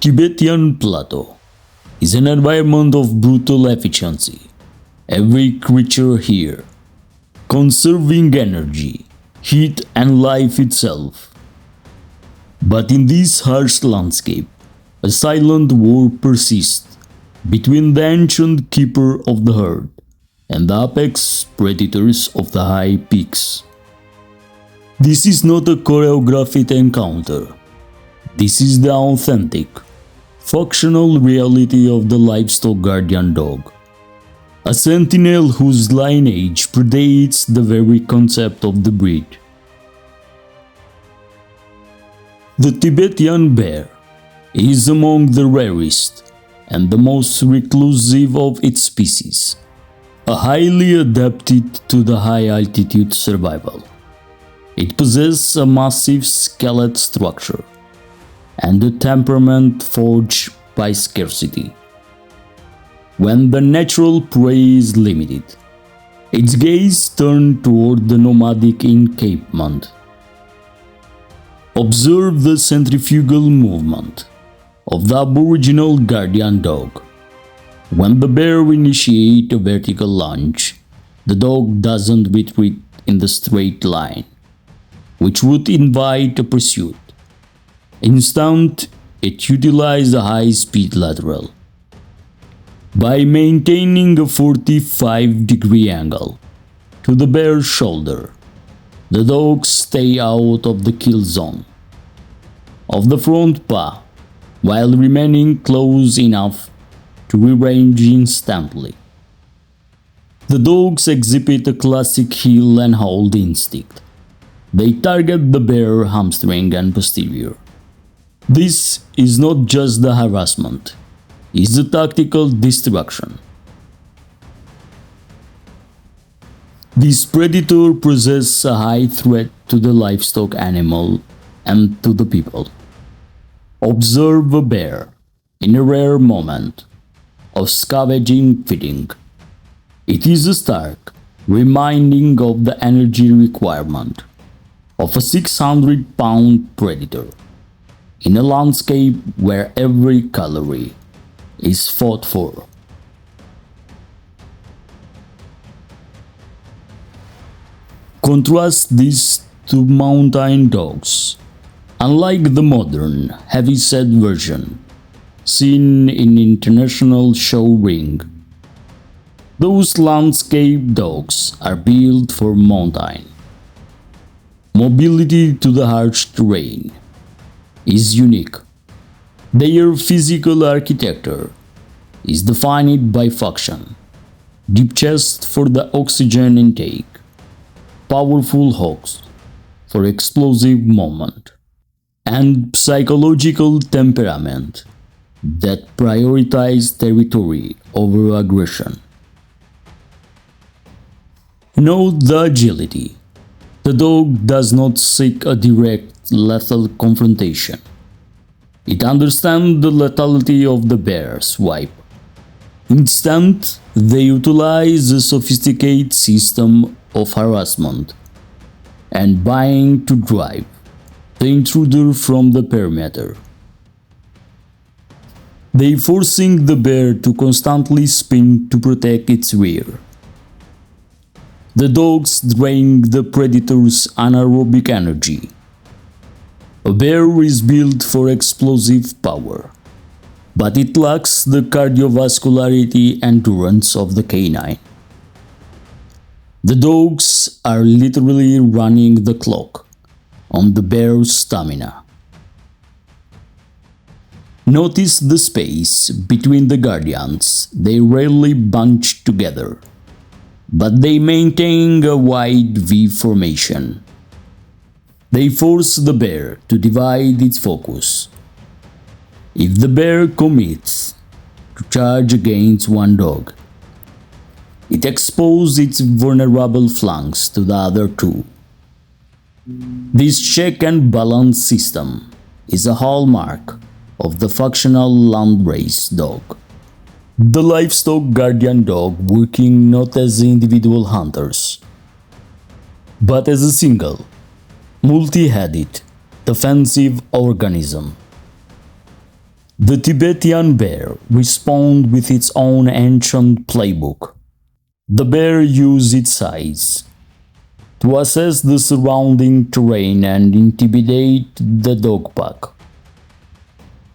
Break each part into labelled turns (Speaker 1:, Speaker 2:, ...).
Speaker 1: Tibetan Plateau is an environment of brutal efficiency. Every creature here, conserving energy, heat and life itself. But in this harsh landscape, a silent war persists between the ancient keeper of the herd and the apex predators of the high peaks. This is not a choreographed encounter. This is the authentic, functional reality of the livestock guardian dog. A sentinel whose lineage predates the very concept of the breed. The Tibetan bear is among the rarest and the most reclusive of its species, highly adapted to the high altitude survival. It possesses a massive skeletal structure and a temperament forged by scarcity. When the natural prey is limited, its gaze turns toward the nomadic encampment. Observe the centrifugal movement of the Aboriginal guardian dog. When the bear initiates a vertical lunge, the dog doesn't retreat in the straight line, which would invite a pursuit. Instead, it utilizes a high-speed lateral. By maintaining a 45-degree angle to the bear's shoulder, the dogs stay out of the kill zone of the front paw while remaining close enough to rearrange instantly. The dogs exhibit a classic heel and hold instinct. They target the bear hamstring and posterior. This is not just the harassment, it's a tactical destruction. This predator poses a high threat to the livestock animal and to the people. Observe a bear in a rare moment of scavenging feeding. It is a stark reminding of the energy requirement of a 600-pound predator in a landscape where every calorie is fought for. Contrast this to mountain dogs. Unlike the modern, heavy-set version seen in international show ring, those landscape dogs are built for mountain. Mobility to the harsh terrain is unique. Their physical architecture is defined by function, deep chest for the oxygen intake, powerful hocks for explosive movement, and psychological temperament that prioritize territory over aggression. Note the agility. The dog does not seek a direct lethal confrontation. It understands the lethality of the bear's swipe. Instead, they utilize a sophisticated system of harassment and bind to drive the intruder from the perimeter. They forcing the bear to constantly spin to protect its rear. The dogs drain the predator's anaerobic energy. A bear is built for explosive power, but it lacks the cardiovascularity endurance of the canine. The dogs are literally running the clock on the bear's stamina. Notice the space between the guardians. They rarely bunch together, but they maintain a wide V formation. They force the bear to divide its focus. If the bear commits to charge against one dog, it exposes its vulnerable flanks to the other two. This check and balance system is a hallmark of the functional landrace dog. The livestock guardian dog working not as individual hunters, but as a single, multi-headed, defensive organism. The Tibetan bear responds with its own ancient playbook. The bear uses its size to assess the surrounding terrain and intimidate the dog pack.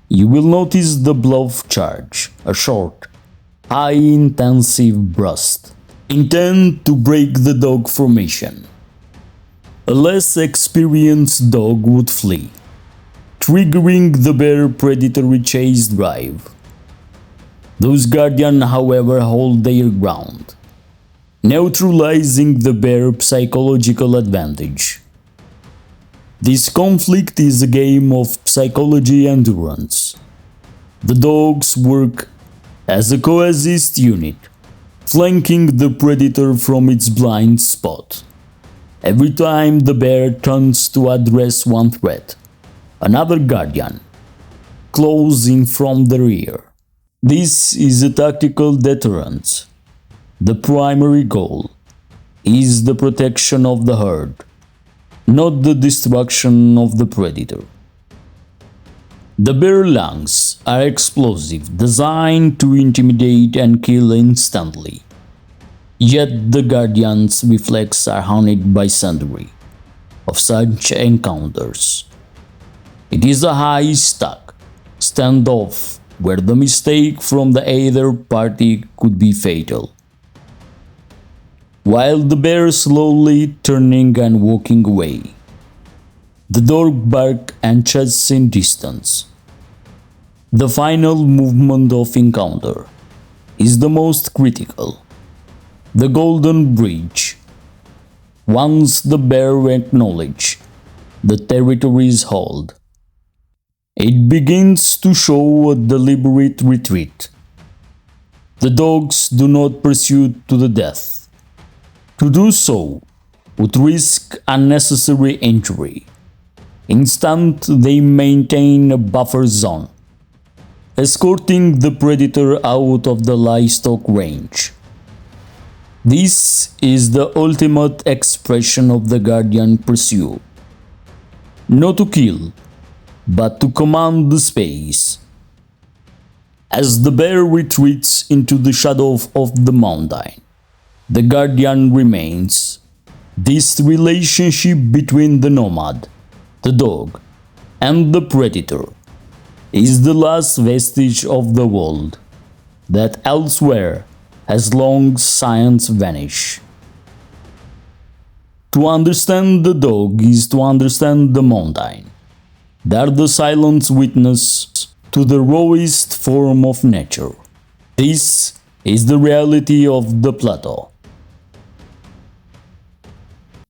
Speaker 1: You will notice the bluff charge, a short, high-intensive burst, intent to break the dog formation. A less experienced dog would flee, triggering the bear predatory chase drive. Those guardians, however, hold their ground, neutralizing the bear's psychological advantage. This conflict is a game of psychology and endurance. The dogs work as a cohesive unit, flanking the predator from its blind spot. Every time the bear turns to address one threat, another guardian closes in from the rear. This is a tactical deterrence. The primary goal is the protection of the herd, not the destruction of the predator. The bear lungs are explosive, designed to intimidate and kill instantly. Yet the guardian's reflexes are haunted by centuries of such encounters. It is a high-stake standoff where the mistake from the either party could be fatal. While the bear slowly turning and walking away, the dog barks and chases in distance. The final movement of encounter is the most critical. The golden bridge. Once the bear acknowledges the territory's hold, it begins to show a deliberate retreat. The dogs do not pursue to the death. To do so would risk unnecessary injury. Instead, they maintain a buffer zone, escorting the predator out of the livestock range. This is the ultimate expression of the guardian pursuit. Not to kill, but to command the space. As the bear retreats into the shadow of the mountain, the guardian remains. This relationship between the nomad, the dog, and the predator is the last vestige of the world that elsewhere has long since vanished. To understand the dog is to understand the mountain. They are the silent witness to the rawest form of nature. This is the reality of the Plateau.